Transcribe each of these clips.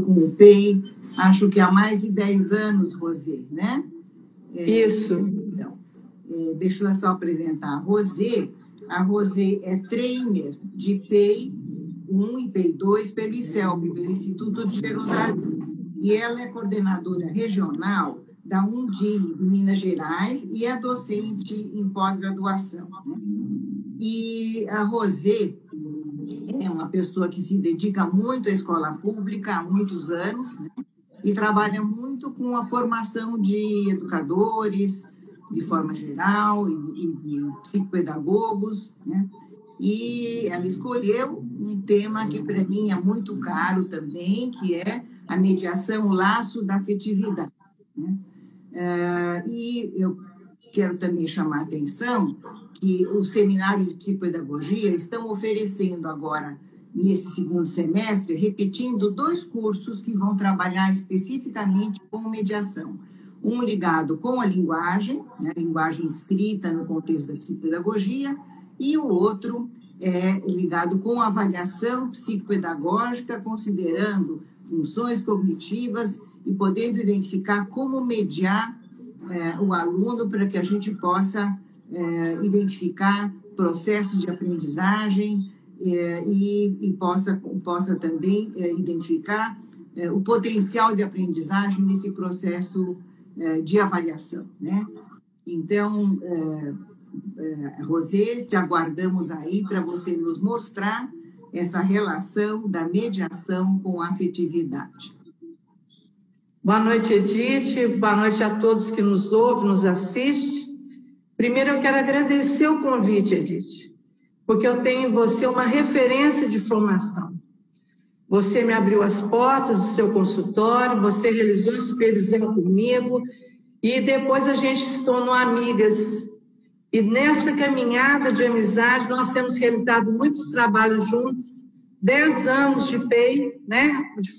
com o PEI, acho que há mais de 10 anos, Rosê, né? Isso. Então, deixa eu só apresentar a Rosê. A Rosê é trainer de PEI 1 e PEI 2 pelo ICELB, pelo Instituto de Jerusalém. E ela é coordenadora regional da UNDIM, Minas Gerais, e é docente em pós-graduação, né? E a Rosê é uma pessoa que se dedica muito à escola pública há muitos anos, né? E trabalha muito com a formação de educadores, de forma geral, e de psicopedagogos, né? E ela escolheu um tema que para mim é muito caro também, que é a mediação, o laço da afetividade, né? E eu quero também chamar a atenção que os seminários de psicopedagogia estão oferecendo agora, nesse segundo semestre, repetindo 2 cursos que vão trabalhar especificamente com mediação. Um ligado com a linguagem, né, linguagem escrita no contexto da psicopedagogia, e o outro é ligado com a avaliação psicopedagógica, considerando funções cognitivas e podendo identificar como mediar o aluno para que a gente possa identificar processos de aprendizagem e possa também identificar o potencial de aprendizagem nesse processo de avaliação, né? Então, Rosê, te aguardamos aí para você nos mostrar essa relação da mediação com a afetividade. Boa noite, Edith. Boa noite a todos que nos ouvem, nos assistem. Primeiro, eu quero agradecer o convite, Edith, porque eu tenho em você uma referência de formação. Você me abriu as portas do seu consultório, você realizou a supervisão comigo e depois a gente se tornou amigas. E nessa caminhada de amizade, nós temos realizado muitos trabalhos juntos, 10 anos de PEI, né, de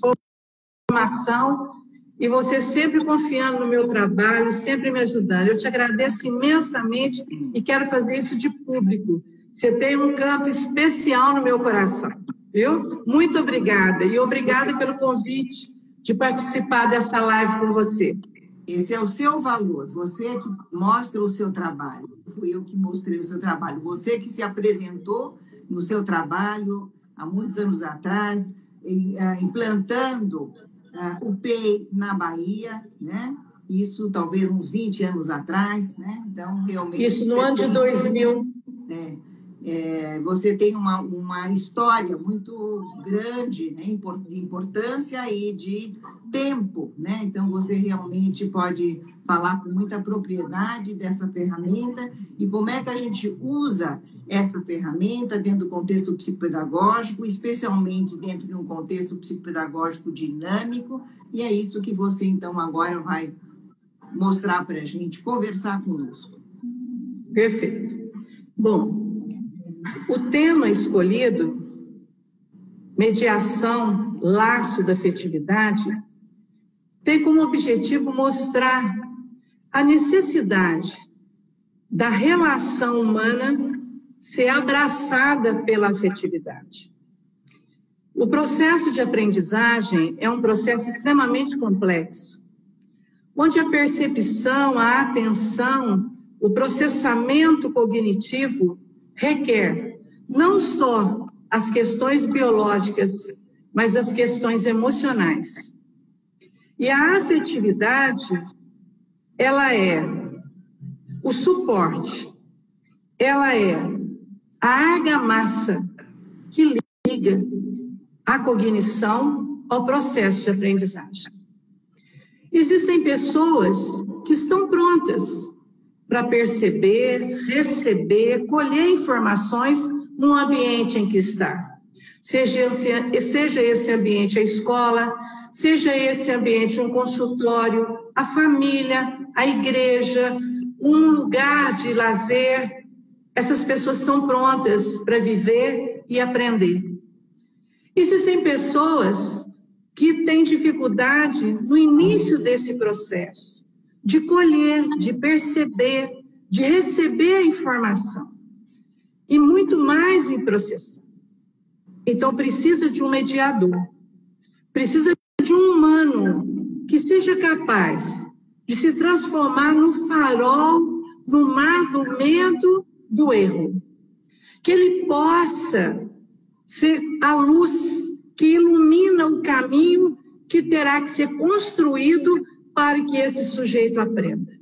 formação, e você sempre confiando no meu trabalho, sempre me ajudando. Eu te agradeço imensamente e quero fazer isso de público. Você tem um canto especial no meu coração, viu? Muito obrigada. E obrigada pelo convite de participar dessa live com você. Esse é o seu valor. Você é que mostra o seu trabalho. Fui eu que mostrei o seu trabalho. Você que se apresentou no seu trabalho há muitos anos atrás, implantando o PEI na Bahia, né? Isso talvez uns 20 anos atrás, né? Então, realmente... Isso no ano de 2000. Você tem uma história muito grande, né? De importância e de tempo, né? Então, você realmente pode falar com muita propriedade dessa ferramenta e como é que a gente usa essa ferramenta dentro do contexto psicopedagógico, especialmente dentro de um contexto psicopedagógico dinâmico, e é isso que você, então, agora vai mostrar para a gente, conversar conosco. Perfeito. Bom, o tema escolhido, mediação, laço da afetividade, tem como objetivo mostrar a necessidade da relação humana ser abraçada pela afetividade. O processo de aprendizagem é um processo extremamente complexo, onde a percepção, a atenção, o processamento cognitivo requer não só as questões biológicas, mas as questões emocionais. E a afetividade, ela é o suporte, ela é a argamassa que liga a cognição ao processo de aprendizagem. Existem pessoas que estão prontas para perceber, receber, colher informações no ambiente em que está. Seja esse ambiente a escola, seja esse ambiente um consultório, a família, a igreja, um lugar de lazer. Essas pessoas estão prontas para viver e aprender. Existem pessoas que têm dificuldade no início desse processo, de colher, de perceber, de receber a informação, e muito mais em processar. Então, precisa de um mediador, precisa de seja capaz de se transformar no farol, no mar do medo, do erro. Que ele possa ser a luz que ilumina o caminho que terá que ser construído para que esse sujeito aprenda.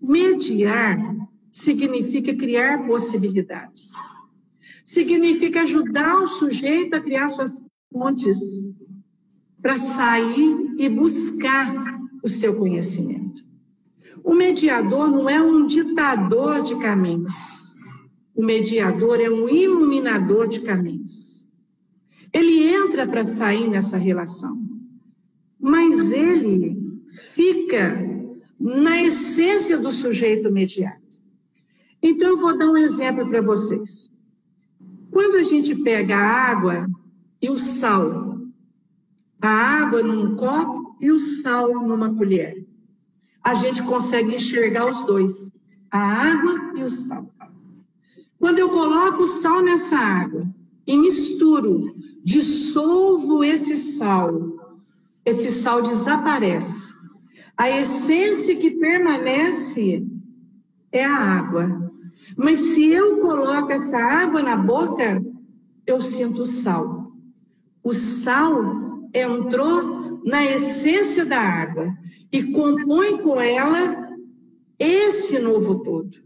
Mediar significa criar possibilidades. Significa ajudar o sujeito a criar suas pontes para sair e buscar o seu conhecimento. O mediador não é um ditador de caminhos. O mediador é um iluminador de caminhos. Ele entra para sair nessa relação, mas ele fica na essência do sujeito mediado. Então, eu vou dar um exemplo para vocês. Quando a gente pega a água e o sal, a água num copo e o sal numa colher, a gente consegue enxergar os dois, a água e o sal. Quando eu coloco o sal nessa água e misturo, dissolvo esse sal desaparece. A essência que permanece é a água. Mas se eu coloco essa água na boca, eu sinto sal. O sal entrou na essência da água e compõe com ela esse novo todo.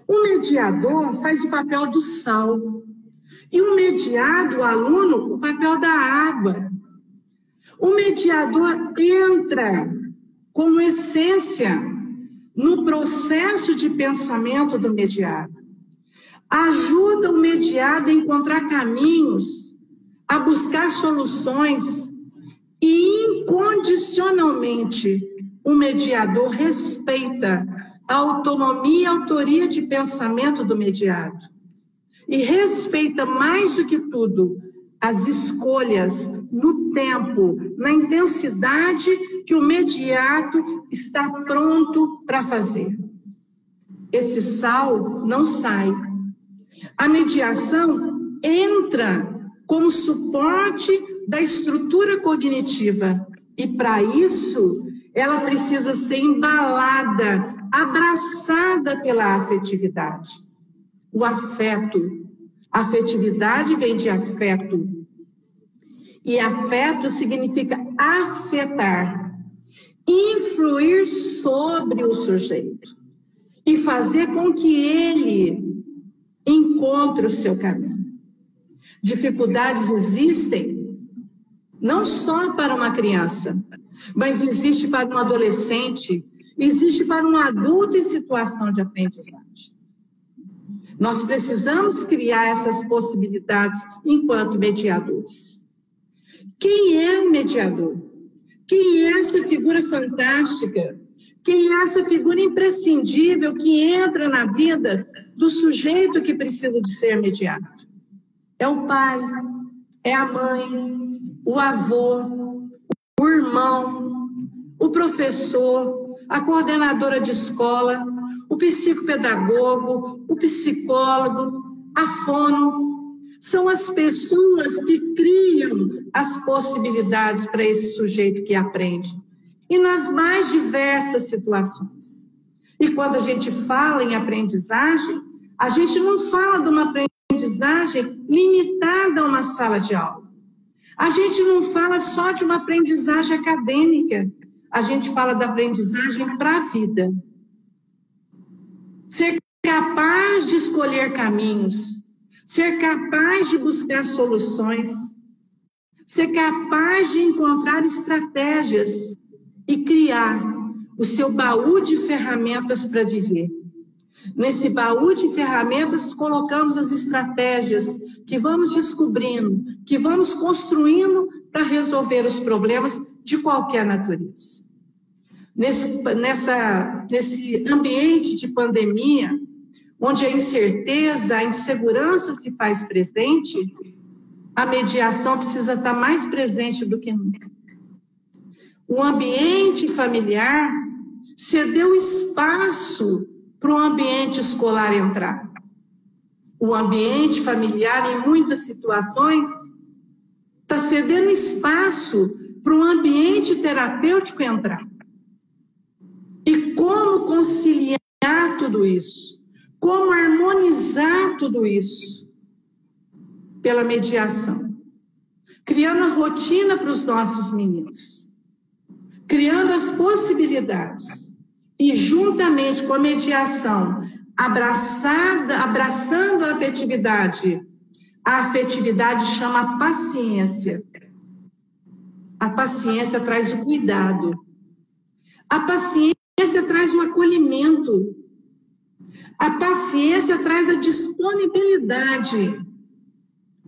O mediador faz o papel do sal e o mediado, o aluno, o papel da água. O mediador entra como essência no processo de pensamento do mediado. Ajuda o mediado a encontrar caminhos, a buscar soluções e, incondicionalmente, o mediador respeita a autonomia e autoria de pensamento do mediado. E respeita, mais do que tudo, as escolhas no tempo, na intensidade que o mediado está pronto para fazer. Esse sal não sai. A mediação entra como suporte da estrutura cognitiva e, para isso, ela precisa ser embalada, abraçada pela afetividade. O afeto. Afetividade vem de afeto. E afeto significa afetar, influir sobre o sujeito e fazer com que ele encontre o seu caminho. Dificuldades existem não só para uma criança, mas existe para um adolescente, existe para um adulto em situação de aprendizagem. Nós precisamos criar essas possibilidades enquanto mediadores. Quem é o mediador? Quem é essa figura fantástica? Quem é essa figura imprescindível que entra na vida do sujeito que precisa de ser mediado? É o pai, é a mãe, o avô, o irmão, o professor, a coordenadora de escola, o psicopedagogo, o psicólogo, a fono. São as pessoas que criam as possibilidades para esse sujeito que aprende. E nas mais diversas situações. E quando a gente fala em aprendizagem, a gente não fala de uma aprendizagem limitada a uma sala de aula. A gente não fala só de uma aprendizagem acadêmica. A gente fala da aprendizagem para a vida. Ser capaz de escolher caminhos, ser capaz de buscar soluções, ser capaz de encontrar estratégias e criar o seu baú de ferramentas para viver. Nesse baú de ferramentas, colocamos as estratégias que vamos descobrindo, que vamos construindo para resolver os problemas de qualquer natureza. Nesse ambiente de pandemia, onde a incerteza, a insegurança se faz presente, a mediação precisa estar mais presente do que nunca. O ambiente familiar cedeu espaço para o ambiente escolar entrar. O ambiente familiar, em muitas situações, está cedendo espaço para um ambiente terapêutico entrar. E como conciliar tudo isso? Como harmonizar tudo isso? Pela mediação. Criando a rotina para os nossos meninos. Criando as possibilidades. E juntamente com a mediação, abraçando a afetividade chama paciência. A paciência traz o cuidado. A paciência traz o acolhimento. A paciência traz a disponibilidade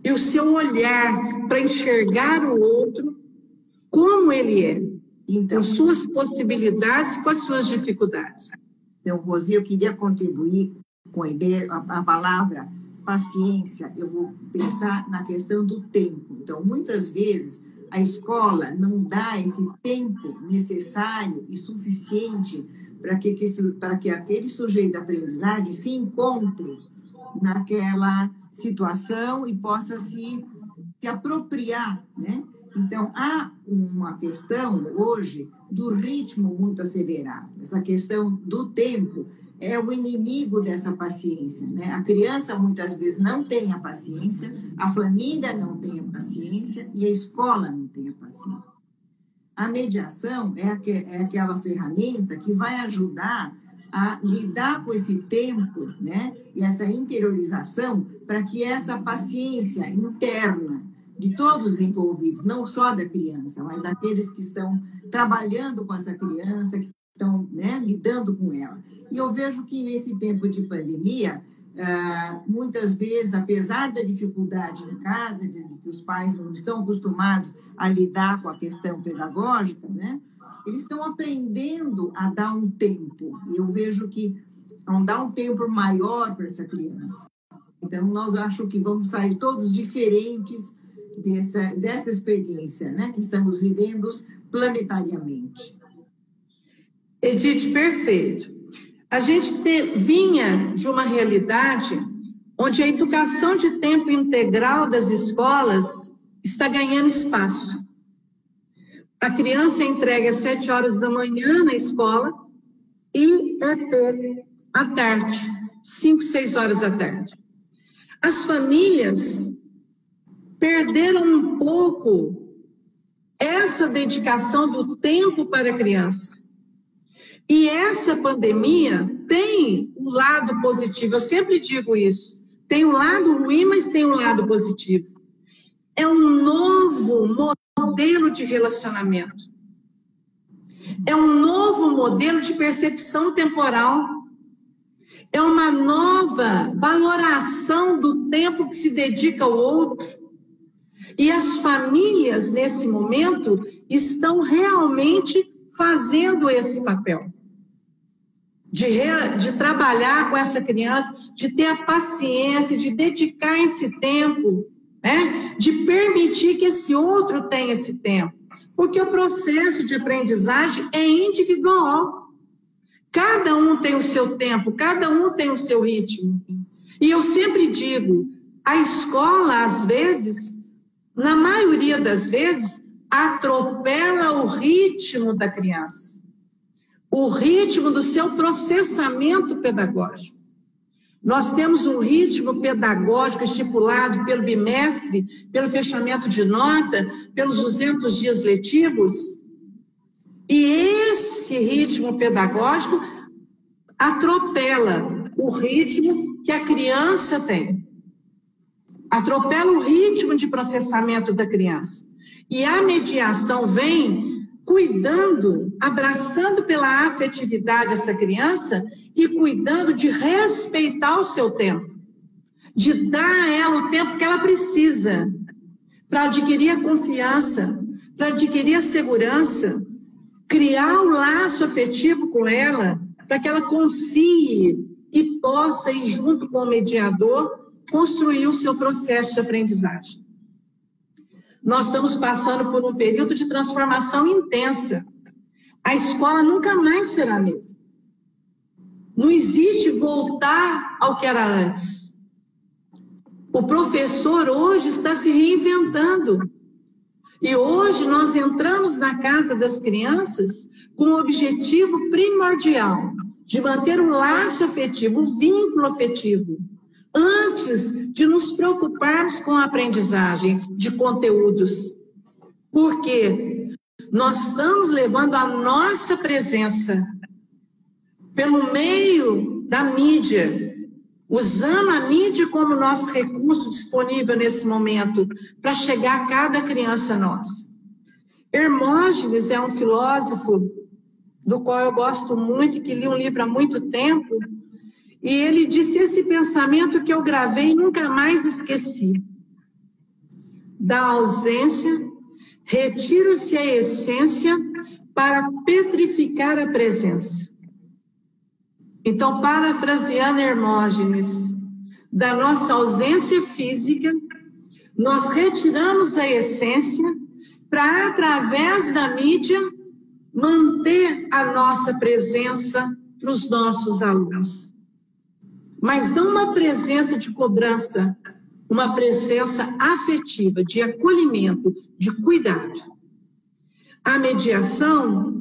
e o seu olhar para enxergar o outro como ele é, então, com suas possibilidades, com as suas dificuldades. Então, Rosi, eu queria contribuir com a ideia, a palavra paciência. Eu vou pensar na questão do tempo. Então, muitas vezes, a escola não dá esse tempo necessário e suficiente para que aquele sujeito de aprendizagem se encontre naquela situação e possa se apropriar, né? Então, há uma questão hoje do ritmo muito acelerado. Essa questão do tempo é o inimigo dessa paciência, né? A criança muitas vezes não tem a paciência, a família não tem a paciência e a escola não tem a paciência. A mediação é aquela ferramenta que vai ajudar a lidar com esse tempo, né? E essa interiorização para que essa paciência interna de todos os envolvidos, não só da criança, mas daqueles que estão trabalhando com essa criança, que estão, né, lidando com ela. E eu vejo que nesse tempo de pandemia, muitas vezes, apesar da dificuldade em casa, de que os pais não estão acostumados a lidar com a questão pedagógica, né, eles estão aprendendo a dar um tempo. E eu vejo que vão dar um tempo maior para essa criança. Então, nós acho que vamos sair todos diferentes dessa experiência, né, que estamos vivendo planetariamente. Edith, perfeito. A gente vinha de uma realidade onde a educação de tempo integral das escolas está ganhando espaço. A criança é entregue às 7 horas da manhã na escola e à tarde, 5, 6 horas da tarde. As famílias perderam um pouco essa dedicação do tempo para a criança. E essa pandemia tem um lado positivo, eu sempre digo isso. Tem um lado ruim, mas tem um lado positivo. É um novo modelo de relacionamento. É um novo modelo de percepção temporal. É uma nova valoração do tempo que se dedica ao outro. E as famílias, nesse momento, estão realmente fazendo esse papel. De trabalhar com essa criança, de ter a paciência, de dedicar esse tempo, né? De permitir que esse outro tenha esse tempo. Porque o processo de aprendizagem é individual. Cada um tem o seu tempo, cada um tem o seu ritmo. E eu sempre digo, a escola, às vezes, na maioria das vezes, atropela o ritmo da criança, o ritmo do seu processamento pedagógico. Nós temos um ritmo pedagógico estipulado pelo bimestre, pelo fechamento de nota, pelos 200 dias letivos, e esse ritmo pedagógico atropela o ritmo que a criança tem. Atropela o ritmo de processamento da criança. E a mediação vem cuidando, abraçando pela afetividade essa criança e cuidando de respeitar o seu tempo, de dar a ela o tempo que ela precisa para adquirir a confiança, para adquirir a segurança, criar um laço afetivo com ela, para que ela confie e possa ir junto com o mediador construir o seu processo de aprendizagem. Nós estamos passando por um período de transformação intensa. A escola nunca mais será a mesma. Não existe voltar ao que era antes. O professor hoje está se reinventando. E hoje nós entramos na casa das crianças com o objetivo primordial de manter o laço afetivo, o vínculo afetivo, antes de nos preocuparmos com a aprendizagem de conteúdos. Porque nós estamos levando a nossa presença pelo meio da mídia, usando a mídia como nosso recurso disponível nesse momento para chegar a cada criança nossa. Hermógenes é um filósofo do qual eu gosto muito e que li um livro há muito tempo, e ele disse esse pensamento que eu gravei e nunca mais esqueci. Da ausência, retira-se a essência para petrificar a presença. Então, parafraseando Hermógenes, da nossa ausência física, nós retiramos a essência para, através da mídia, manter a nossa presença para os nossos alunos. Mas não uma presença de cobrança, uma presença afetiva, de acolhimento, de cuidado. A mediação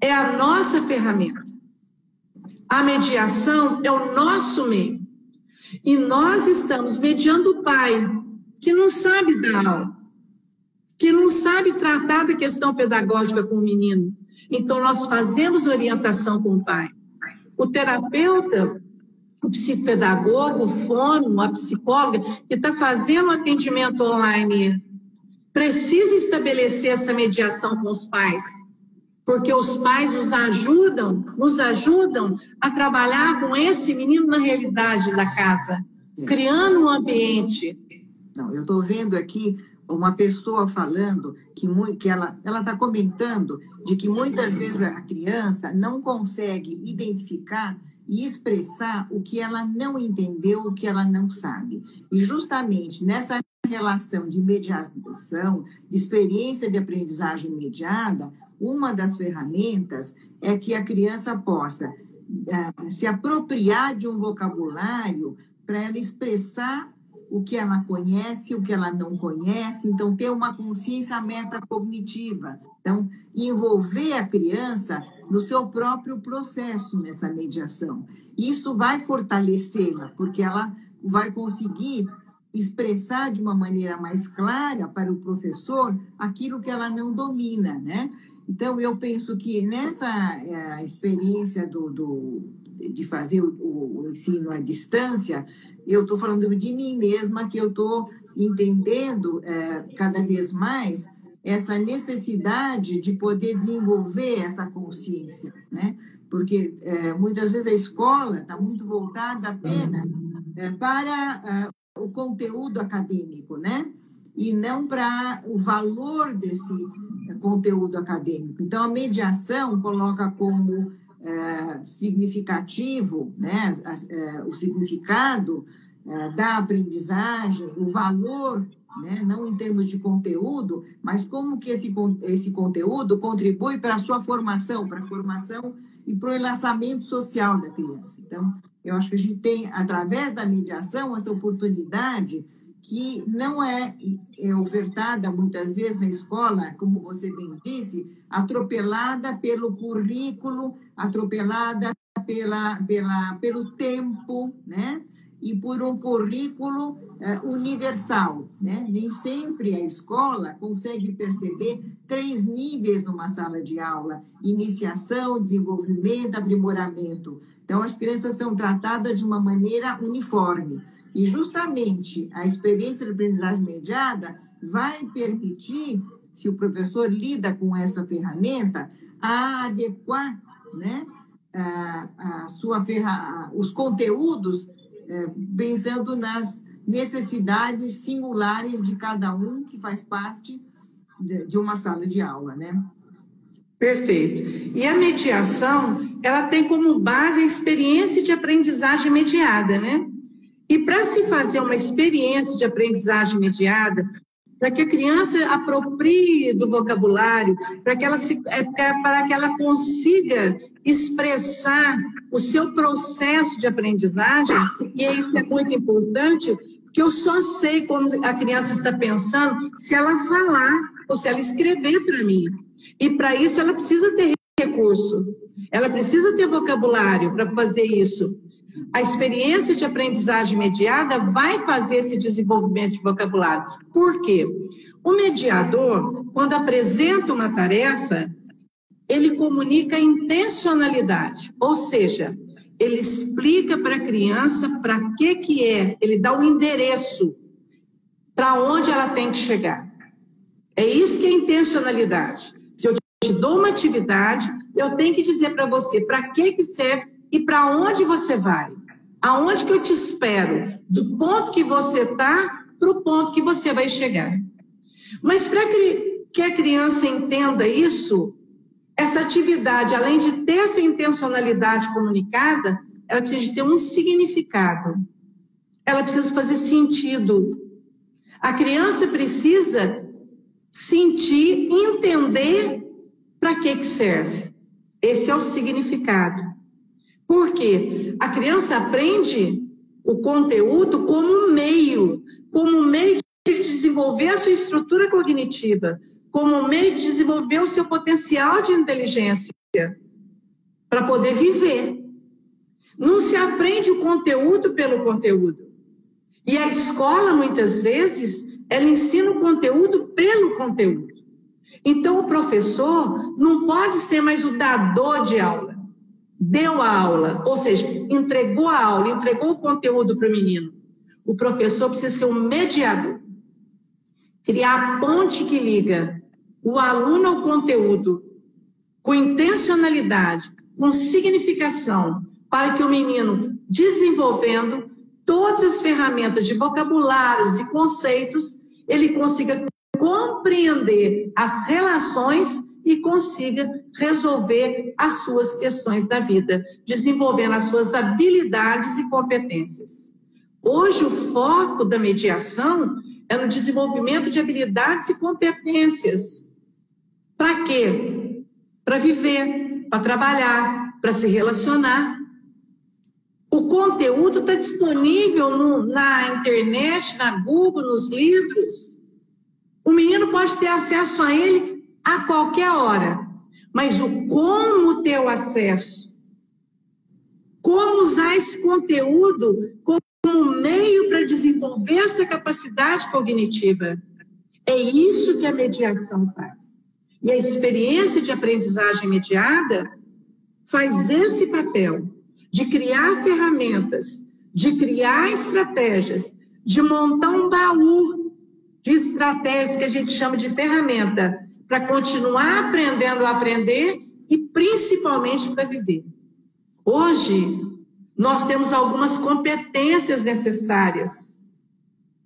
é a nossa ferramenta. A mediação é o nosso meio. E nós estamos mediando o pai, que não sabe dar aula, que não sabe tratar da questão pedagógica com o menino. Então, nós fazemos orientação com o pai. O terapeuta, o psicopedagogo, o fono, a psicóloga, que está fazendo atendimento online, precisa estabelecer essa mediação com os pais, porque os pais nos ajudam a trabalhar com esse menino na realidade da casa, criando um ambiente. Não, eu estou vendo aqui uma pessoa falando que ela está comentando de que muitas vezes a criança não consegue identificar e expressar o que ela não entendeu, o que ela não sabe. E justamente nessa relação de mediação, de experiência de aprendizagem mediada, uma das ferramentas é que a criança possa se apropriar de um vocabulário para ela expressar o que ela conhece, o que ela não conhece, então ter uma consciência metacognitiva. Então, envolver a criança no seu próprio processo nessa mediação. Isso vai fortalecê-la, porque ela vai conseguir expressar de uma maneira mais clara para o professor aquilo que ela não domina, né? Então, eu penso que nessa experiência de fazer o ensino à distância, eu estou falando de mim mesma, que eu estou entendendo cada vez mais essa necessidade de poder desenvolver essa consciência, né? Porque muitas vezes a escola está muito voltada apenas para o conteúdo acadêmico, né? E não para o valor desse conteúdo acadêmico. Então, a mediação coloca como significativo, né? O significado da aprendizagem, o valor, né? Não em termos de conteúdo, mas como que esse conteúdo contribui para a sua formação, para a formação e para o enlaçamento social da criança. Então, eu acho que a gente tem, através da mediação, essa oportunidade que não é ofertada muitas vezes na escola, como você bem disse, atropelada pelo currículo, atropelada pelo tempo, né? E por um currículo universal, né? Nem sempre a escola consegue perceber 3 níveis numa sala de aula: iniciação, desenvolvimento, aprimoramento. Então, as crianças são tratadas de uma maneira uniforme. E, justamente, a experiência de aprendizagem mediada vai permitir, se o professor lida com essa ferramenta, a adequar, né, os conteúdos, pensando nas necessidades singulares de cada um que faz parte de uma sala de aula, né? Perfeito. E a mediação, ela tem como base a experiência de aprendizagem mediada, né? E para se fazer uma experiência de aprendizagem mediada, para que a criança aproprie do vocabulário, para que ela consiga expressar o seu processo de aprendizagem, e isso é muito importante, Porque eu só sei como a criança está pensando se ela falar ou se ela escrever para mim. E para isso ela precisa ter recurso, ela precisa ter vocabulário para fazer isso. A experiência de aprendizagem mediada vai fazer esse desenvolvimento de vocabulário. Por quê? O mediador, quando apresenta uma tarefa, ele comunica a intencionalidade, ou seja, ele explica para a criança para que é, ele dá um endereço para onde ela tem que chegar. É isso que é intencionalidade. Se eu te dou uma atividade, eu tenho que dizer para você para que serve e para onde você vai. Aonde que eu te espero? Do ponto que você está para o ponto que você vai chegar. Mas para que a criança entenda isso, essa atividade, além de ter essa intencionalidade comunicada, ela precisa ter um significado. Ela precisa fazer sentido. A criança precisa sentir, entender para que serve. Esse é o significado. Por quê? A criança aprende o conteúdo como um meio de desenvolver a sua estrutura cognitiva, como um meio de desenvolver o seu potencial de inteligência para poder viver. Não se aprende o conteúdo pelo conteúdo. E a escola, muitas vezes, ela ensina o conteúdo pelo conteúdo. Então, o professor não pode ser mais o dador de aula. Deu a aula, ou seja, entregou a aula, entregou o conteúdo para o menino. O professor precisa ser um mediador. Criar a ponte que liga o aluno ao conteúdo, com intencionalidade, com significação, para que o menino, desenvolvendo todas as ferramentas de vocabulários e conceitos, ele consiga compreender as relações e consiga resolver as suas questões da vida, desenvolvendo as suas habilidades e competências. Hoje, o foco da mediação é no desenvolvimento de habilidades e competências. Para quê? Para viver, para trabalhar, para se relacionar. O conteúdo está disponível na internet, na Google, nos livros. O menino pode ter acesso a ele a qualquer hora, mas o como ter o acesso, como usar esse conteúdo como meio para desenvolver essa capacidade cognitiva, é isso que a mediação faz. E a experiência de aprendizagem mediada faz esse papel de criar ferramentas, de criar estratégias, de montar um baú de estratégias que a gente chama de ferramenta, para continuar aprendendo a aprender e principalmente para viver. Hoje, nós temos algumas competências necessárias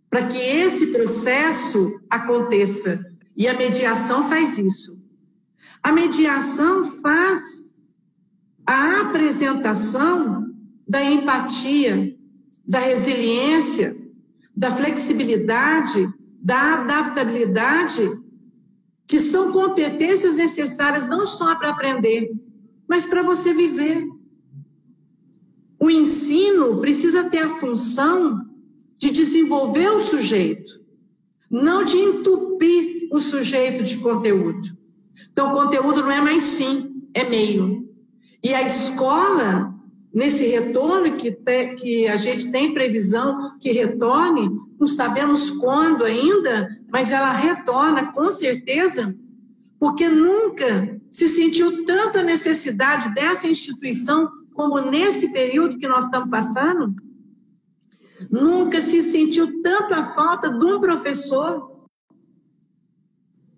para que esse processo aconteça, e a mediação faz isso. A mediação faz a apresentação da empatia, da resiliência, da flexibilidade, da adaptabilidade, que são competências necessárias não só para aprender, mas para você viver. O ensino precisa ter a função de desenvolver o sujeito, não de entupir o sujeito de conteúdo. Então, o conteúdo não é mais fim, é meio. E a escola, nesse retorno que a gente tem previsão que retorne, não sabemos quando ainda, mas ela retorna com certeza, porque nunca se sentiu tanta necessidade dessa instituição como nesse período que nós estamos passando. Nunca se sentiu tanto a falta de um professor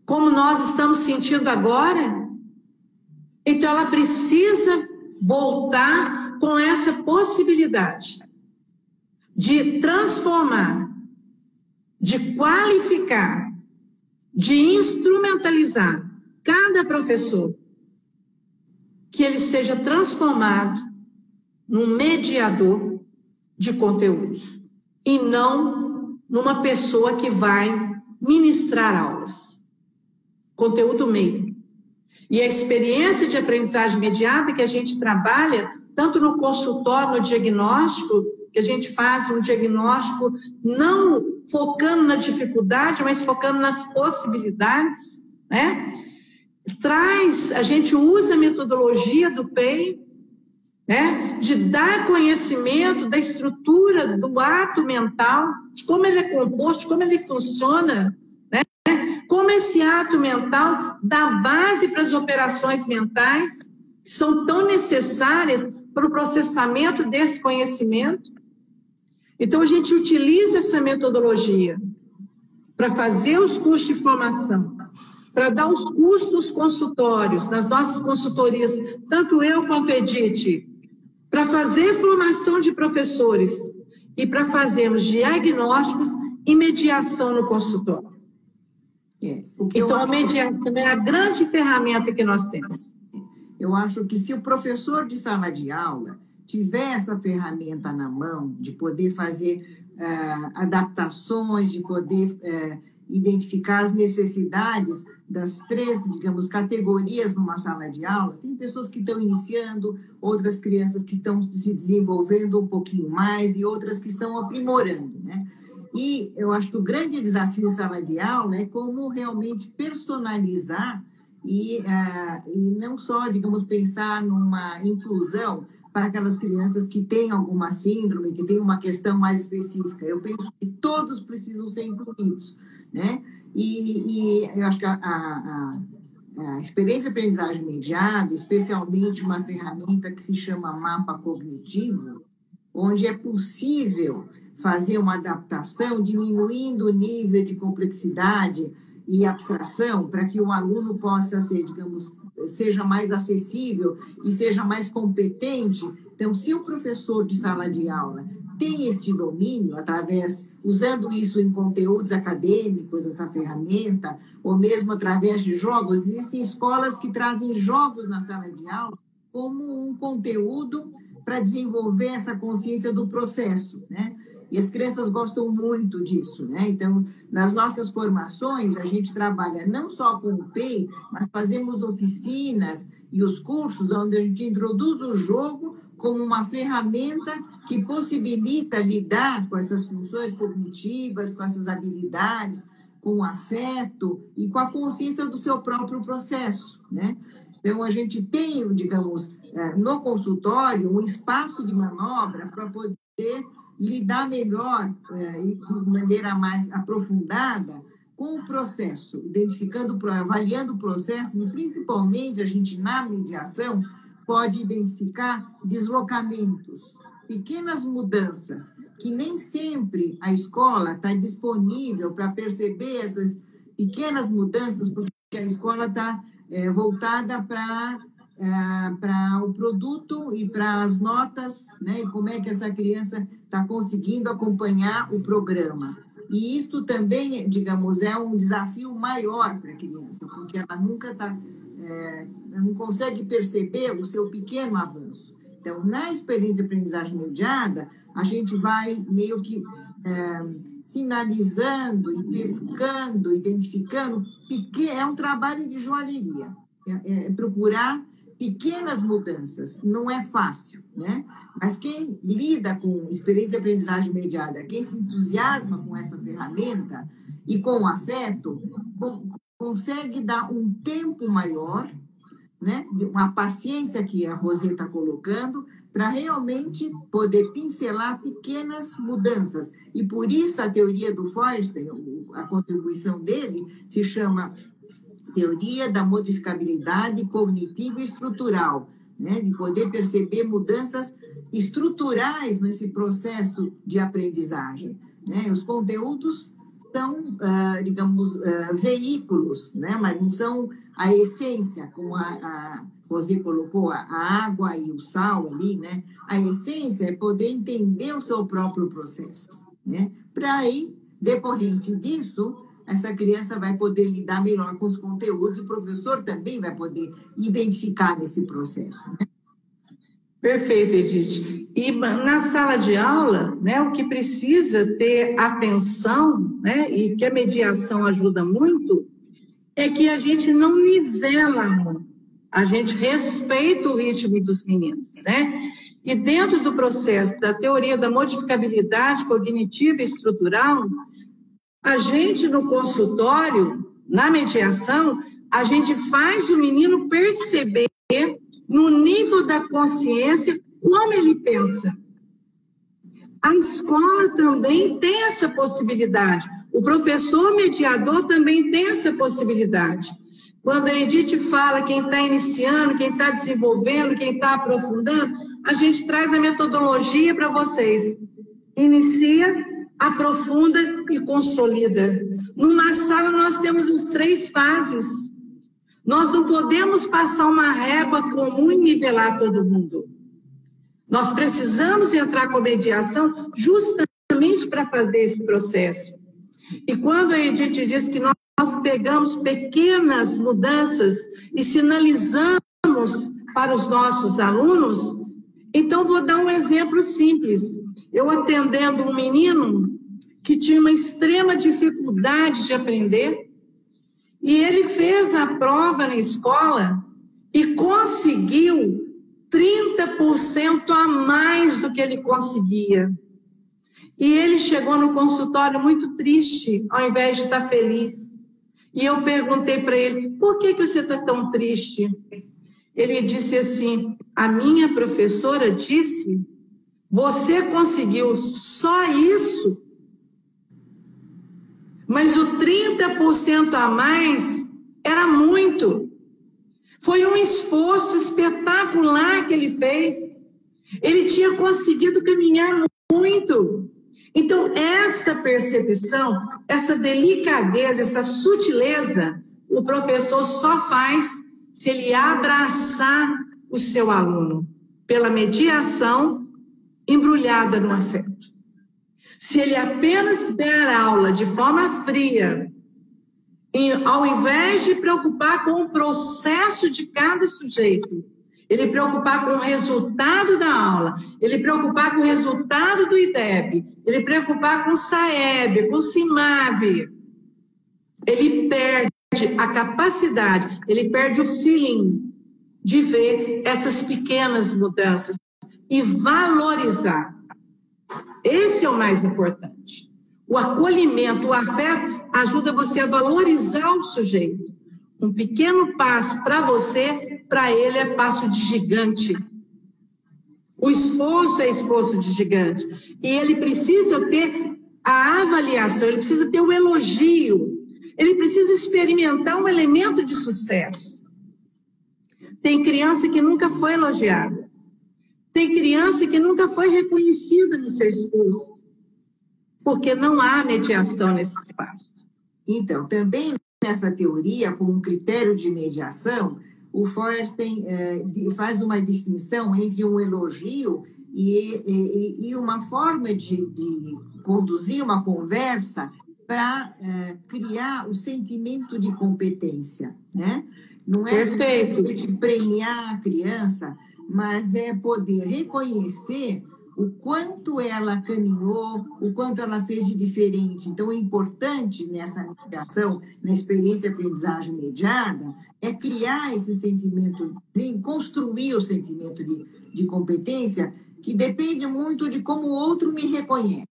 como nós estamos sentindo agora. Então, ela precisa voltar com essa possibilidade de transformar, de qualificar, de instrumentalizar cada professor, que ele seja transformado num mediador de conteúdos e não numa pessoa que vai ministrar aulas. Conteúdo meio. E a experiência de aprendizagem mediada que a gente trabalha, tanto no consultório, no diagnóstico, que a gente faz um diagnóstico não focando na dificuldade, mas focando nas possibilidades, né? A gente usa a metodologia do PEI, né, de dar conhecimento da estrutura do ato mental, de como ele é composto, de como ele funciona, né, como esse ato mental dá base para as operações mentais, que são tão necessárias para o processamento desse conhecimento. Então, a gente utiliza essa metodologia para fazer os cursos de formação, para dar os cursos dos consultórios, nas nossas consultorias, tanto eu quanto a Edith, para fazer formação de professores e para fazermos diagnósticos e mediação no consultório. Então, a mediação é a grande ferramenta que nós temos. Eu acho que se o professor de sala de aula tiver essa ferramenta na mão, de poder fazer adaptações, de poder identificar as necessidades das 3, digamos, categorias numa sala de aula, tem pessoas que estão iniciando, outras crianças que estão se desenvolvendo um pouquinho mais e outras que estão aprimorando, né? E eu acho que o grande desafio em sala de aula é como realmente personalizar e não só, digamos, pensar numa inclusão para aquelas crianças que têm alguma síndrome, que têm uma questão mais específica. Eu penso que todos precisam ser incluídos, né? E eu acho que a experiência de aprendizagem mediada, especialmente uma ferramenta que se chama mapa cognitivo, onde é possível fazer uma adaptação, diminuindo o nível de complexidade e abstração, para que o aluno possa ser, digamos, seja mais acessível e seja mais competente. Então, se o professor de sala de aula tem este domínio, usando isso em conteúdos acadêmicos, essa ferramenta, ou mesmo através de jogos, existem escolas que trazem jogos na sala de aula como um conteúdo para desenvolver essa consciência do processo, né? E as crianças gostam muito disso, né? Então, nas nossas formações, a gente trabalha não só com o PEI, mas fazemos oficinas e os cursos onde a gente introduz o jogo como uma ferramenta que possibilita lidar com essas funções cognitivas, com essas habilidades, com o afeto e com a consciência do seu próprio processo, né? Então, a gente tem, digamos, no consultório, um espaço de manobra para poder lidar melhor e de maneira mais aprofundada com o processo, avaliando o processo e, principalmente, a gente, na mediação, pode identificar deslocamentos, pequenas mudanças, que nem sempre a escola está disponível para perceber essas pequenas mudanças, porque a escola está voltada para o produto e para as notas, né? E como é que essa criança está conseguindo acompanhar o programa. E isso também, digamos, é um desafio maior para a criança, porque ela nunca não consegue perceber o seu pequeno avanço. Então, na experiência de aprendizagem mediada, a gente vai meio que sinalizando e pescando, identificando, é um trabalho de joalheria, é procurar pequenas mudanças. Não é fácil, né? Mas quem lida com experiência de aprendizagem mediada, quem se entusiasma com essa ferramenta e com o afeto, consegue dar um tempo maior, né? Uma paciência que a Rosê está colocando, para realmente poder pincelar pequenas mudanças. E por isso a teoria do Feuerstein, a contribuição dele, se chama teoria da modificabilidade cognitiva e estrutural, né? De poder perceber mudanças estruturais nesse processo de aprendizagem, né? Os conteúdos são, digamos, veículos, né? Mas não são a essência, como a Rosê colocou, a água e o sal ali, né? A essência é poder entender o seu próprio processo, né? Para aí, decorrente disso, essa criança vai poder lidar melhor com os conteúdos e o professor também vai poder identificar nesse processo, né? Perfeito, Edith. E na sala de aula, né, o que precisa ter atenção, né, e que a mediação ajuda muito, é que a gente não nivela, a gente respeita o ritmo dos meninos, né? E dentro do processo da teoria da modificabilidade cognitiva e estrutural, a gente no consultório, na mediação, a gente faz o menino perceber no nível da consciência como ele pensa. A escola também tem essa possibilidade. O professor mediador também tem essa possibilidade. Quando a Edith fala quem está iniciando, quem está desenvolvendo, quem está aprofundando, a gente traz a metodologia para vocês. Inicia, aprofunda e consolida. Numa sala nós temos as 3 fases. Nós não podemos passar uma régua comum e nivelar todo mundo. Nós precisamos entrar com a mediação justamente para fazer esse processo. E quando a Edith diz que nós pegamos pequenas mudanças e sinalizamos para os nossos alunos, então vou dar um exemplo simples. Eu atendendo um menino que tinha uma extrema dificuldade de aprender, e ele fez a prova na escola e conseguiu 30% a mais do que ele conseguia. E ele chegou no consultório muito triste, ao invés de estar feliz. E eu perguntei para ele, por que você está tão triste? Ele disse assim, a minha professora disse, você conseguiu só isso, mas o 30% a mais era muito. Foi um esforço espetacular que ele fez. Ele tinha conseguido caminhar muito. Então, essa percepção, essa delicadeza, essa sutileza, o professor só faz se ele abraçar o seu aluno pela mediação embrulhada no afeto. Se ele apenas der aula de forma fria, ao invés de preocupar com o processo de cada sujeito, ele preocupar com o resultado da aula, ele preocupar com o resultado do IDEB, ele preocupar com o SAEB, com o CIMAV, ele perde a capacidade, ele perde o feeling de ver essas pequenas mudanças e valorizar. Esse é o mais importante. O acolhimento, o afeto, ajuda você a valorizar o sujeito. Um pequeno passo para você, para ele é passo de gigante. O esforço é esforço de gigante. E ele precisa ter a avaliação, ele precisa ter o elogio, ele precisa experimentar um elemento de sucesso. Tem criança que nunca foi elogiada. Tem criança que nunca foi reconhecida no seu esforço. Porque não há mediação nesse espaço. Então, também nessa teoria, como um critério de mediação, o Feuerstein faz uma distinção entre um elogio e uma forma de conduzir uma conversa para criar o sentimento de competência, né? Não é simplesmente premiar a criança, mas é poder reconhecer o quanto ela caminhou, o quanto ela fez de diferente. Então, é importante nessa mediação, na experiência de aprendizagem mediada, é criar esse sentimento, construir o sentimento de competência, que depende muito de como o outro me reconhece.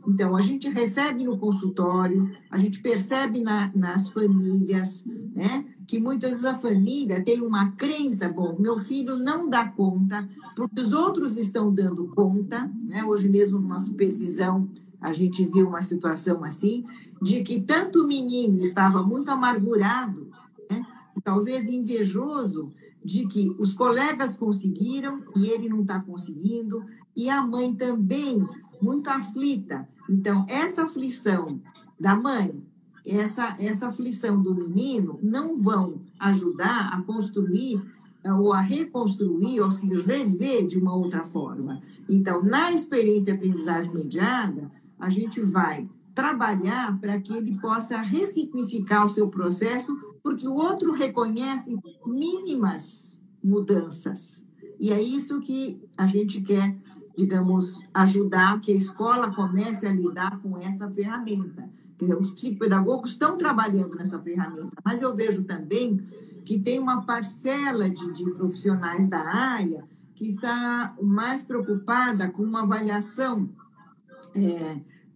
Então, a gente recebe no consultório, a gente percebe nas famílias, né, que muitas vezes a família tem uma crença, bom, meu filho não dá conta, porque os outros estão dando conta, né? Hoje mesmo numa supervisão a gente viu uma situação assim, de que tanto o menino estava muito amargurado, né, talvez invejoso, de que os colegas conseguiram e ele não está conseguindo, e a mãe também muito aflita. Então, essa aflição da mãe, essa aflição do menino não vão ajudar a construir ou a reconstruir ou se rever de uma outra forma. Então, na experiência de aprendizagem mediada, a gente vai trabalhar para que ele possa ressignificar o seu processo, porque o outro reconhece mínimas mudanças. E é isso que a gente quer, digamos, ajudar que a escola comece a lidar com essa ferramenta. Os psicopedagogos estão trabalhando nessa ferramenta, mas eu vejo também que tem uma parcela de profissionais da área que está mais preocupada com uma avaliação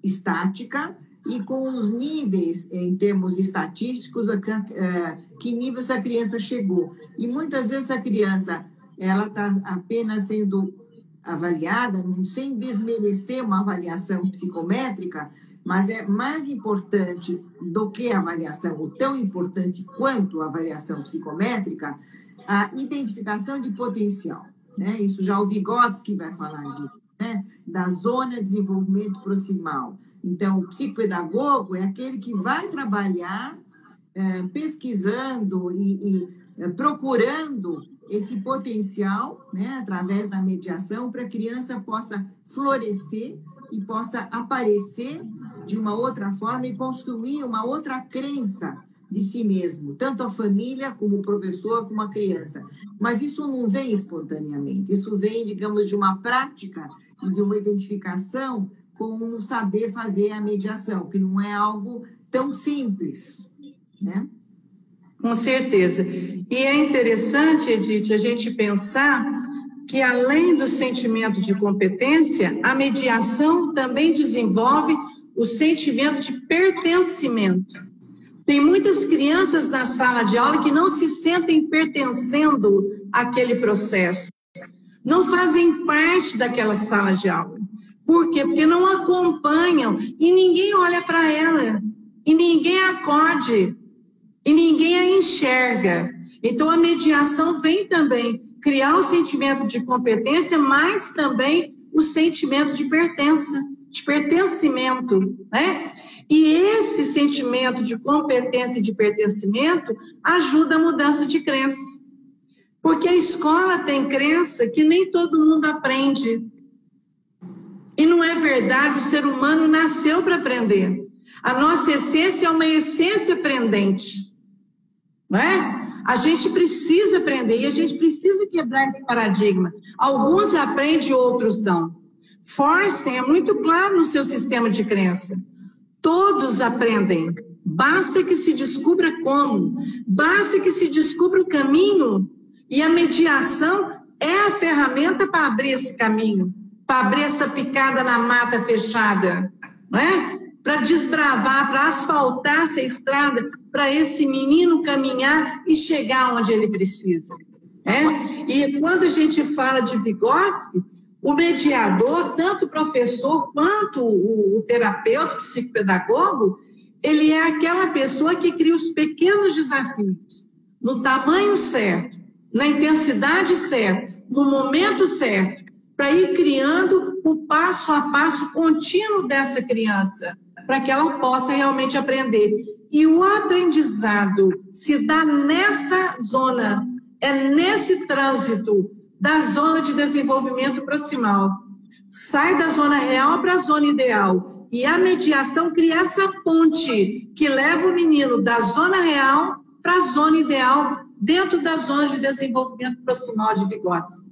estática e com os níveis, em termos estatísticos, que nível essa criança chegou. E muitas vezes a criança ela está apenas sendo avaliada, sem desmerecer uma avaliação psicométrica, mas é mais importante do que a avaliação, ou tão importante quanto a avaliação psicométrica, a identificação de potencial. Né? Isso já o Vygotsky vai falar disso, né? Da zona de desenvolvimento proximal. Então, o psicopedagogo é aquele que vai trabalhar pesquisando e procurando esse potencial, né, através da mediação, para a criança possa florescer e possa aparecer de uma outra forma e construir uma outra crença de si mesmo, tanto a família como o professor, como a criança. Mas isso não vem espontaneamente, isso vem, digamos, de uma prática e de uma identificação com o saber fazer a mediação, que não é algo tão simples, né? Com certeza. E é interessante, Edith, a gente pensar que, além do sentimento de competência, a mediação também desenvolve o sentimento de pertencimento. Tem muitas crianças na sala de aula que não se sentem pertencendo àquele processo, não fazem parte daquela sala de aula. Por quê? Porque não acompanham e ninguém olha para ela, e ninguém acode, e ninguém a enxerga. Então, a mediação vem também criar o sentimento de competência, mas também o sentimento de pertença, de pertencimento, né? E esse sentimento de competência e de pertencimento ajuda a mudança de crença. Porque a escola tem crença que nem todo mundo aprende. E não é verdade, o ser humano nasceu para aprender. A nossa essência é uma essência aprendente. Não é? A gente precisa aprender e a gente precisa quebrar esse paradigma. Alguns aprendem, outros não. Forsten é muito claro no seu sistema de crença. Todos aprendem. Basta que se descubra como. Basta que se descubra o caminho. E a mediação é a ferramenta para abrir esse caminho, para abrir essa picada na mata fechada, não é? Para desbravar, para asfaltar essa estrada, para esse menino caminhar e chegar onde ele precisa. E quando a gente fala de Vygotsky, o mediador, tanto o professor quanto o terapeuta, o psicopedagogo, ele é aquela pessoa que cria os pequenos desafios, no tamanho certo, na intensidade certa, no momento certo, para ir criando o passo a passo contínuo dessa criança, para que ela possa realmente aprender. E o aprendizado se dá nessa zona, é nesse trânsito da zona de desenvolvimento proximal. Sai da zona real para a zona ideal. E a mediação cria essa ponte que leva o menino da zona real para a zona ideal, dentro das zonas de desenvolvimento proximal de Vygotsky.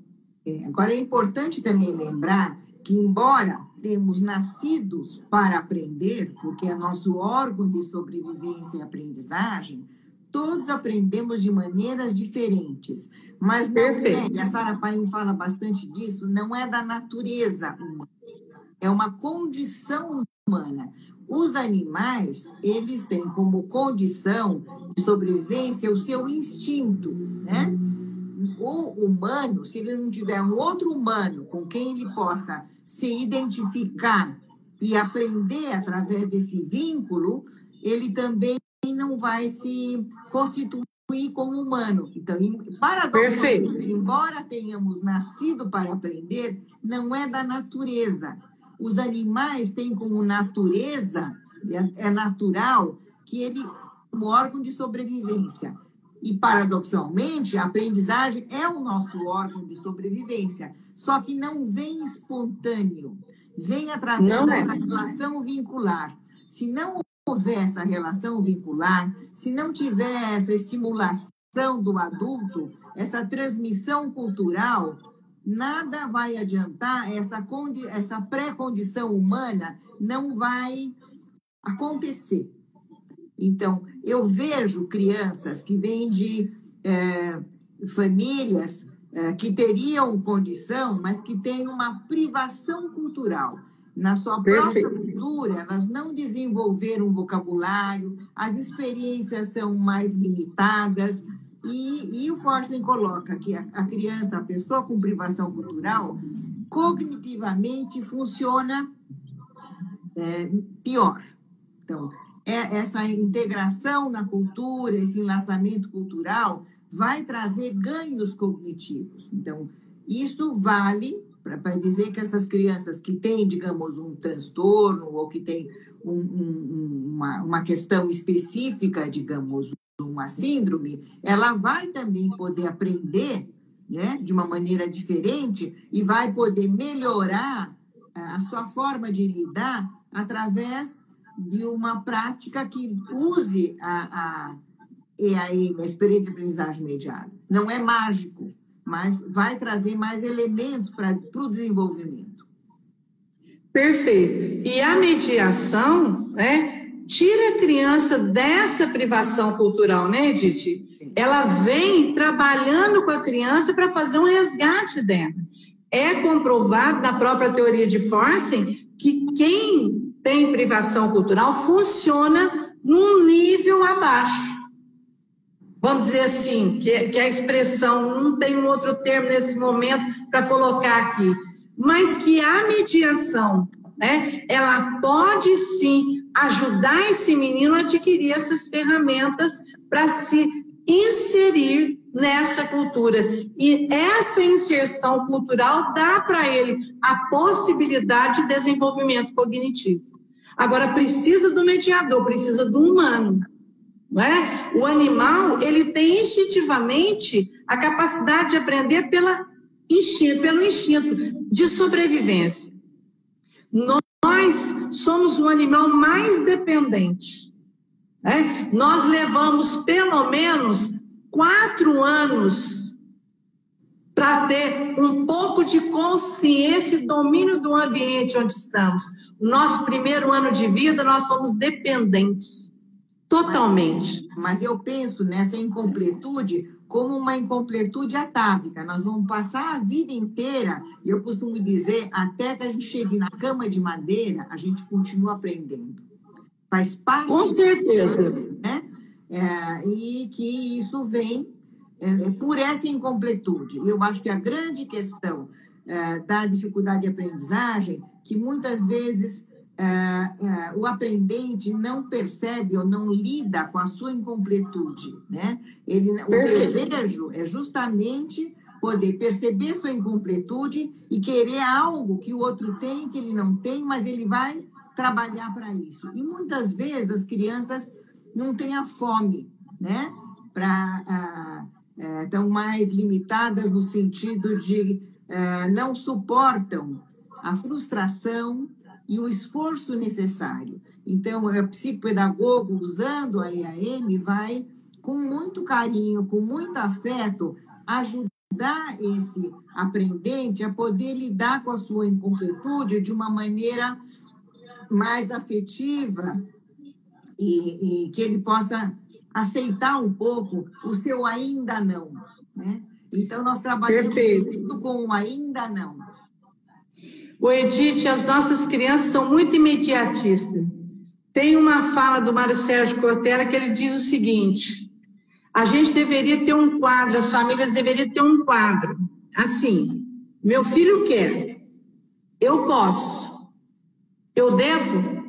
Agora, é importante também lembrar que, embora temos nascidos para aprender, porque é nosso órgão de sobrevivência e aprendizagem, todos aprendemos de maneiras diferentes. Mas não é, e a Sarah Paim fala bastante disso, não é da natureza humana, é uma condição humana. Os animais, eles têm como condição de sobrevivência o seu instinto, né? O humano, se ele não tiver um outro humano com quem ele possa se identificar e aprender através desse vínculo, ele também não vai se constituir como humano. Então, paradoxalmente, embora tenhamos nascido para aprender, não é da natureza. Os animais têm como natureza, é natural, que ele é um órgão de sobrevivência. E, paradoxalmente, a aprendizagem é o nosso órgão de sobrevivência, só que não vem espontâneo, vem através dessa relação vincular. Se não houver essa relação vincular, se não tiver essa estimulação do adulto, essa transmissão cultural, nada vai adiantar, essa pré-condição humana não vai acontecer. Então, eu vejo crianças que vêm de famílias que teriam condição, mas que têm uma privação cultural. Na sua própria cultura, elas não desenvolveram um vocabulário, as experiências são mais limitadas, e o Forsten coloca que a criança, a pessoa com privação cultural, cognitivamente funciona pior. Então, essa integração na cultura, esse enlaçamento cultural, vai trazer ganhos cognitivos. Então, isso vale para dizer que essas crianças que têm, digamos, um transtorno ou que têm uma questão específica, digamos, uma síndrome, ela vai também poder aprender, né, de uma maneira diferente e vai poder melhorar a sua forma de lidar através de uma prática que use a EAM, a experiência de aprendizagem mediada. Não é mágico, mas vai trazer mais elementos para o desenvolvimento. Perfeito. E a mediação, né, tira a criança dessa privação cultural, né, Edith? Ela vem trabalhando com a criança para fazer um resgate dela. É comprovado na própria teoria de Forsten que quem tem privação cultural funciona num nível abaixo. Vamos dizer assim, que a expressão, não tem um outro termo nesse momento para colocar aqui, mas que a mediação, né, ela pode sim ajudar esse menino a adquirir essas ferramentas para se inserir nessa cultura. E essa inserção cultural dá para ele a possibilidade de desenvolvimento cognitivo. Agora, precisa do mediador, precisa do humano. Não é? O animal, ele tem instintivamente a capacidade de aprender pelo instinto de sobrevivência. Nós somos o animal mais dependente. Né? Nós levamos pelo menos 4 anos para ter um pouco de consciência e domínio do ambiente onde estamos. O nosso primeiro ano de vida, nós somos dependentes. Totalmente. Mas eu penso nessa incompletude como uma incompletude atávica. Nós vamos passar a vida inteira, e eu costumo dizer, até que a gente chegue na cama de madeira, a gente continua aprendendo. Faz parte... Com certeza. Né? E que isso vem por essa incompletude. Eu acho que a grande questão da dificuldade de aprendizagem, que muitas vezes... o aprendente não percebe ou não lida com a sua incompletude, né? O desejo é justamente poder perceber sua incompletude e querer algo que o outro tem, que ele não tem, mas ele vai trabalhar para isso. E muitas vezes as crianças não têm a fome, né? Estão mais limitadas no sentido de não suportam a frustração e o esforço necessário. Então, o psicopedagogo, usando a EAM, vai, com muito carinho, com muito afeto, ajudar esse aprendente a poder lidar com a sua incompletude de uma maneira mais afetiva e que ele possa aceitar um pouco o seu ainda não. Né? Então, nós trabalhamos muito com o ainda não. O Edith, as nossas crianças são muito imediatistas. Tem uma fala do Mário Sérgio Cortella que ele diz o seguinte: a gente deveria ter um quadro, as famílias deveriam ter um quadro. Assim, meu filho quer, eu posso, eu devo.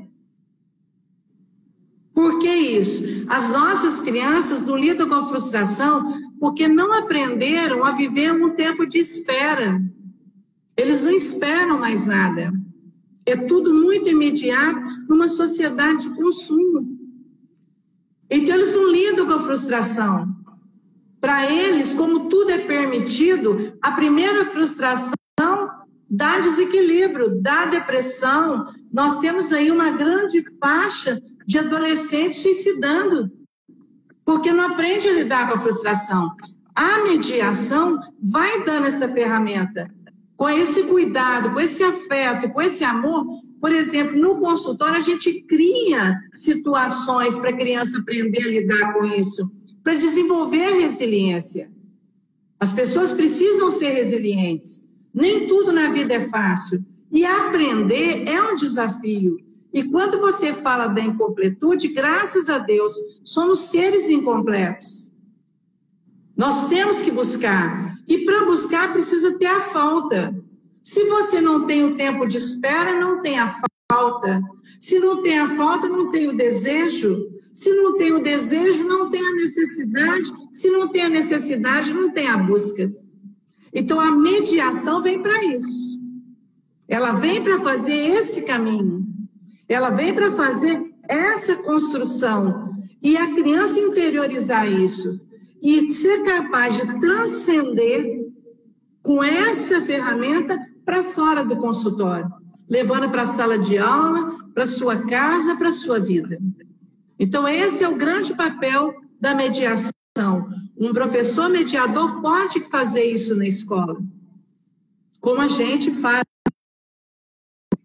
Por que isso? As nossas crianças não lidam com a frustração porque não aprenderam a viver um tempo de espera. Eles não esperam mais nada. É tudo muito imediato numa sociedade de consumo. Então, eles não lidam com a frustração. Para eles, como tudo é permitido, a primeira frustração dá desequilíbrio, dá depressão. Nós temos aí uma grande faixa de adolescentes suicidando, porque não aprende a lidar com a frustração. A mediação vai dando essa ferramenta. Com esse cuidado, com esse afeto, com esse amor, por exemplo, no consultório a gente cria situações para a criança aprender a lidar com isso, para desenvolver a resiliência. As pessoas precisam ser resilientes. Nem tudo na vida é fácil. E aprender é um desafio. E quando você fala da incompletude, graças a Deus, somos seres incompletos. Nós temos que buscar. E para buscar precisa ter a falta. Se você não tem o tempo de espera, não tem a falta. Se não tem a falta, não tem o desejo. Se não tem o desejo, não tem a necessidade. Se não tem a necessidade, não tem a busca. Então, a mediação vem para isso. Ela vem para fazer esse caminho. Ela vem para fazer essa construção. E a criança interiorizar isso. E ser capaz de transcender com essa ferramenta para fora do consultório. Levando para a sala de aula, para a sua casa, para a sua vida. Então, esse é o grande papel da mediação. Um professor mediador pode fazer isso na escola, como a gente faz.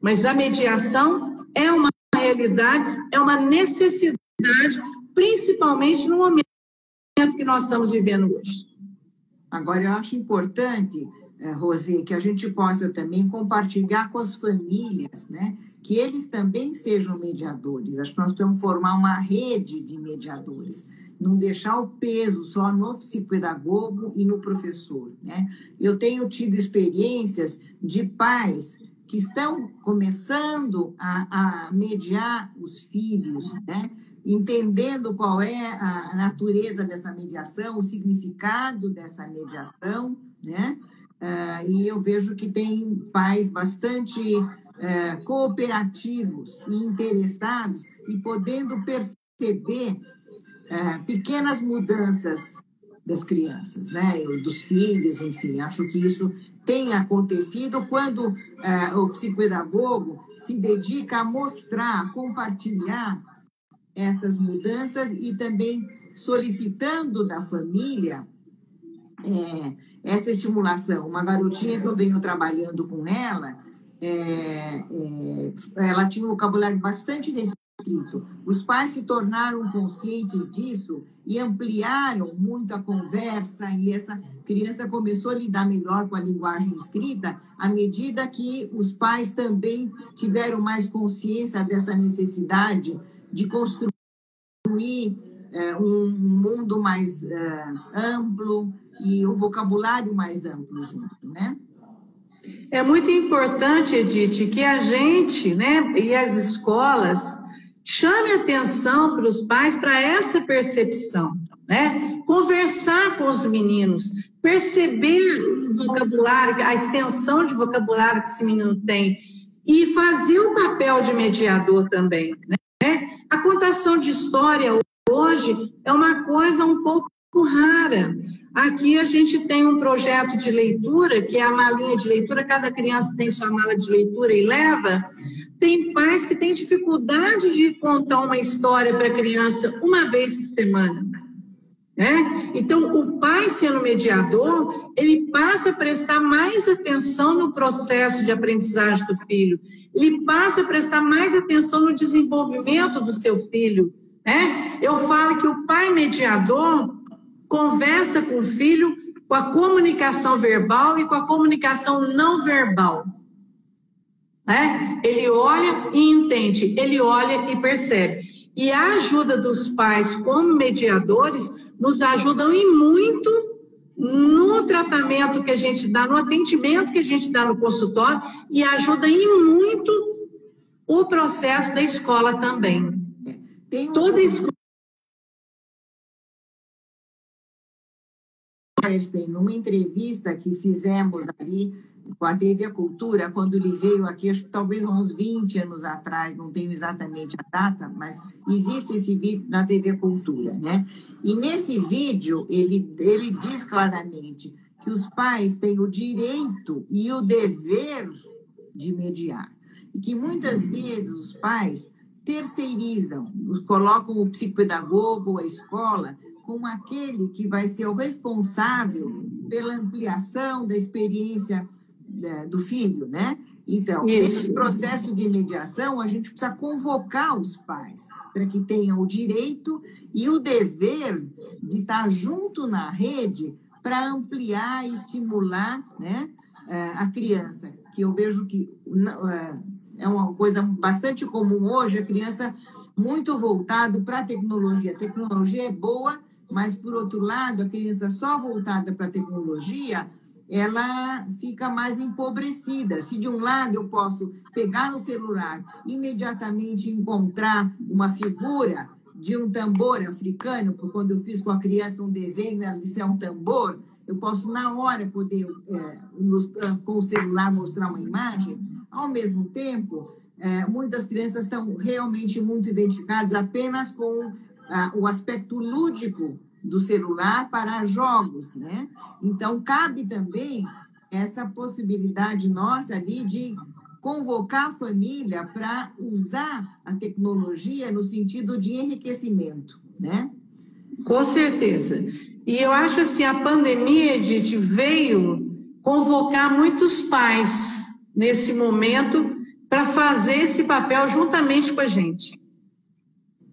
Mas a mediação é uma realidade, é uma necessidade, principalmente no momento que nós estamos vivendo hoje. Agora, eu acho importante, Rosê, que a gente possa também compartilhar com as famílias, né? Que eles também sejam mediadores. Acho que nós precisamos formar uma rede de mediadores. Não deixar o peso só no psicopedagogo e no professor, né? Eu tenho tido experiências de pais que estão começando a mediar os filhos, né? Entendendo qual é a natureza dessa mediação, o significado dessa mediação, né? E eu vejo que tem pais bastante cooperativos e interessados e podendo perceber pequenas mudanças das crianças, né? Dos filhos, enfim. Acho que isso tem acontecido quando o psicopedagogo se dedica a mostrar, a compartilhar essas mudanças e também solicitando da família essa estimulação. Uma garotinha que eu venho trabalhando com ela, ela tinha um vocabulário bastante restrito. Os pais se tornaram conscientes disso e ampliaram muito a conversa, e essa criança começou a lidar melhor com a linguagem escrita à medida que os pais também tiveram mais consciência dessa necessidade de construir um mundo mais amplo e um vocabulário mais amplo junto, né? É muito importante, Edith, que a gente, né, e as escolas chame atenção para os pais para essa percepção, né? Conversar com os meninos, perceber o vocabulário, a extensão de vocabulário que esse menino tem e fazer um papel de mediador também, né? A contação de história hoje é uma coisa um pouco rara. Aqui a gente tem um projeto de leitura, que é a malinha de leitura, cada criança tem sua mala de leitura e leva. Tem pais que têm dificuldade de contar uma história para a criança uma vez por semana. Então, o pai sendo mediador, ele passa a prestar mais atenção no processo de aprendizagem do filho. Ele passa a prestar mais atenção no desenvolvimento do seu filho. Eu falo que o pai mediador conversa com o filho com a comunicação verbal e com a comunicação não verbal. Ele olha e entende, ele olha e percebe. E a ajuda dos pais como mediadores nos ajudam em muito no tratamento que a gente dá, no atendimento que a gente dá no consultório, e ajuda em muito o processo da escola também. Toda escola. Numa entrevista que fizemos ali com a TV Cultura, quando ele veio aqui, acho que talvez há uns 20 anos atrás, não tenho exatamente a data, mas existe esse vídeo na TV Cultura, né? E nesse vídeo, ele diz claramente que os pais têm o direito e o dever de mediar. E que muitas vezes os pais terceirizam, colocam o psicopedagogo, a escola, como aquele que vai ser o responsável pela ampliação da experiência do filho, né? Então, nesse processo de mediação, a gente precisa convocar os pais para que tenham o direito e o dever de estar junto na rede para ampliar e estimular, né, a criança, que eu vejo que é uma coisa bastante comum hoje, a criança muito voltada para a tecnologia. A tecnologia é boa, mas, por outro lado, a criança só voltada para a tecnologia, ela fica mais empobrecida. Se de um lado eu posso pegar no celular, imediatamente encontrar uma figura de um tambor africano, porque quando eu fiz com a criança um desenho, isso é um tambor, eu posso na hora poder, com o celular, mostrar uma imagem. Ao mesmo tempo, muitas crianças estão realmente muito identificadas apenas com o aspecto lúdico do celular para jogos, né? Então, cabe também essa possibilidade nossa ali de convocar a família para usar a tecnologia no sentido de enriquecimento, né? Com certeza. E eu acho assim, a pandemia, Edith, veio convocar muitos pais nesse momento para fazer esse papel juntamente com a gente.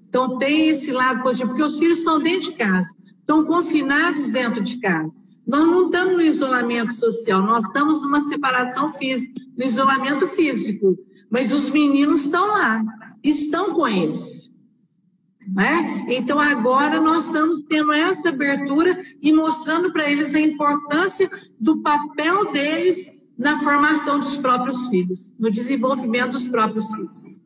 Então, tem esse lado positivo, porque os filhos estão dentro de casa, estão confinados dentro de casa. Nós não estamos no isolamento social, nós estamos numa separação física, no isolamento físico, mas os meninos estão lá, estão com eles. Né? Então, agora nós estamos tendo essa abertura e mostrando para eles a importância do papel deles na formação dos próprios filhos, no desenvolvimento dos próprios filhos.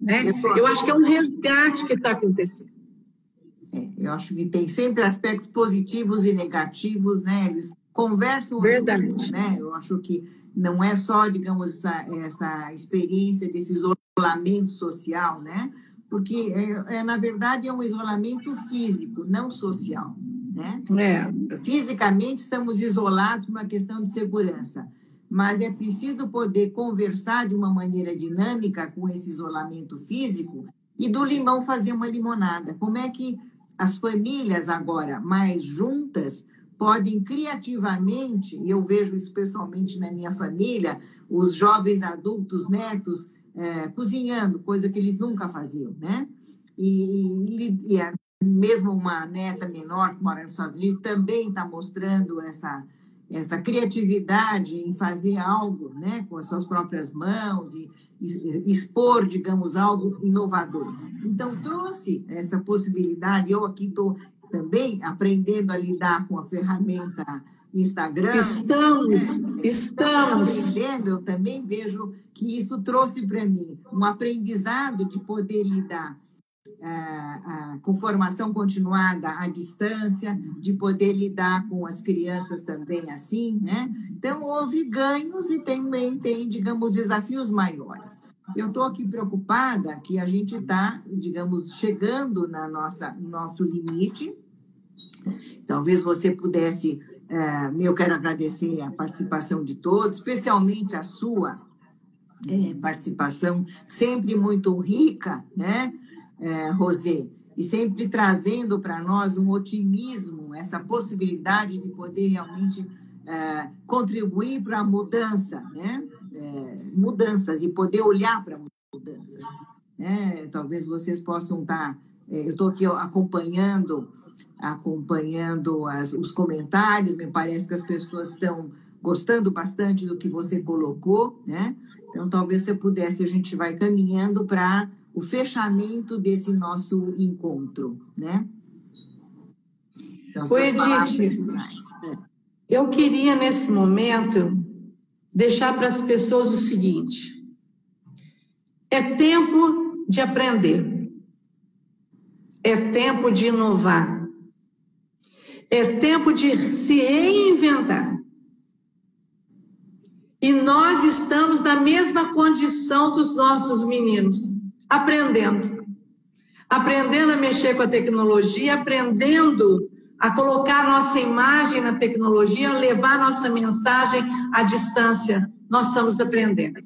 Né? Eu acho que é um resgate que está acontecendo. Eu acho que tem sempre aspectos positivos e negativos, né? Eles conversam. Verdade. Né? Eu acho que não é só, digamos, essa experiência desse isolamento social, né? Porque, na verdade, é um isolamento físico, não social, né? Fisicamente, estamos isolados por uma questão de segurança, mas é preciso poder conversar de uma maneira dinâmica com esse isolamento físico e do limão fazer uma limonada. Como é que as famílias agora mais juntas podem criativamente, e eu vejo isso pessoalmente na minha família, os jovens adultos, netos, cozinhando, coisa que eles nunca faziam, né? E mesmo uma neta menor que mora nos Estados Unidos também está mostrando essa criatividade em fazer algo, né, com as suas próprias mãos e expor, digamos, algo inovador. Então, trouxe essa possibilidade. Eu aqui estou também aprendendo a lidar com a ferramenta Instagram. Estamos aprendendo. Eu também vejo que isso trouxe para mim um aprendizado de poder lidar com formação continuada à distância, de poder lidar com as crianças também assim, né? Então, houve ganhos e também tem, digamos, desafios maiores. Eu estou aqui preocupada que a gente está, digamos, chegando no nosso limite. Talvez você pudesse... eu quero agradecer a participação de todos, especialmente a sua participação, sempre muito rica, né, Rosê? E sempre trazendo para nós um otimismo, essa possibilidade de poder realmente contribuir para a mudança, né? Mudanças, e poder olhar para mudanças. Talvez vocês possam estar... eu estou aqui acompanhando os comentários, me parece que as pessoas estão gostando bastante do que você colocou, né? Então, talvez você pudesse, a gente vai caminhando para o fechamento desse nosso encontro, né? Então, Edith, eu queria, nesse momento, deixar para as pessoas o seguinte: é tempo de aprender, é tempo de inovar, é tempo de se reinventar. E nós estamos na mesma condição dos nossos meninos, aprendendo a mexer com a tecnologia, aprendendo a colocar nossa imagem na tecnologia, a levar nossa mensagem à distância. Nós estamos aprendendo.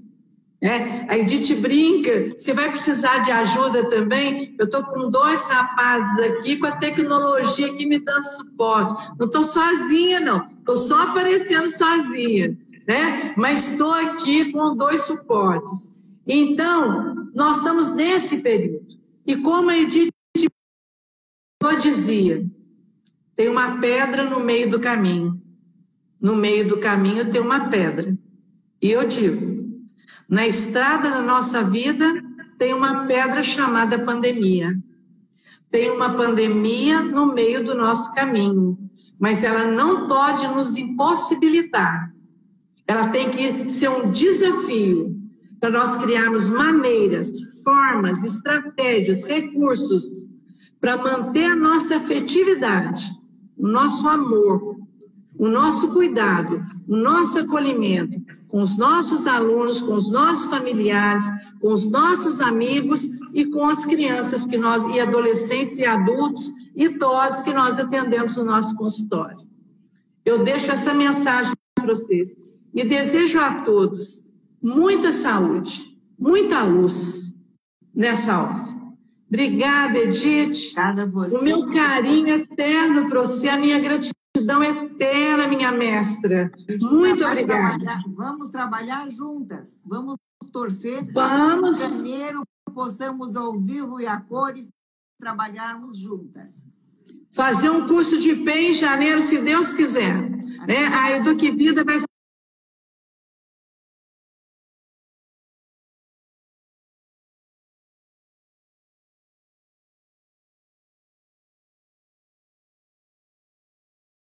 A Edith brinca, você vai precisar de ajuda também? Eu estou com 2 rapazes aqui com a tecnologia aqui me dando suporte. Não estou sozinha, não. Estou só aparecendo sozinha, né? Mas estou aqui com 2 suportes. Então, nós estamos nesse período. E como a Edith dizia, tem uma pedra no meio do caminho. no meio do caminho tem uma pedra. E eu digo, na estrada da nossa vida tem uma pedra chamada pandemia. Tem uma pandemia no meio do nosso caminho, mas ela não pode nos impossibilitar. Ela tem que ser um desafio para nós criarmos maneiras, formas, estratégias, recursos para manter a nossa afetividade, o nosso amor, o nosso cuidado, o nosso acolhimento com os nossos alunos, com os nossos familiares, com os nossos amigos e com as crianças que nós, e adolescentes e adultos, idosos que nós atendemos no nosso consultório. Eu deixo essa mensagem para vocês e desejo a todos muita saúde, muita luz nessa hora. Obrigada, Edith. Obrigada a você. O meu carinho eterno para você, a minha gratidão eterna, minha mestra. Muito obrigada. Vamos trabalhar juntas. Vamos torcer. Vamos. Em janeiro possamos ao vivo e a cores trabalharmos juntas. Fazer um curso de IPE em janeiro, se Deus quiser. A Eduque Vida vai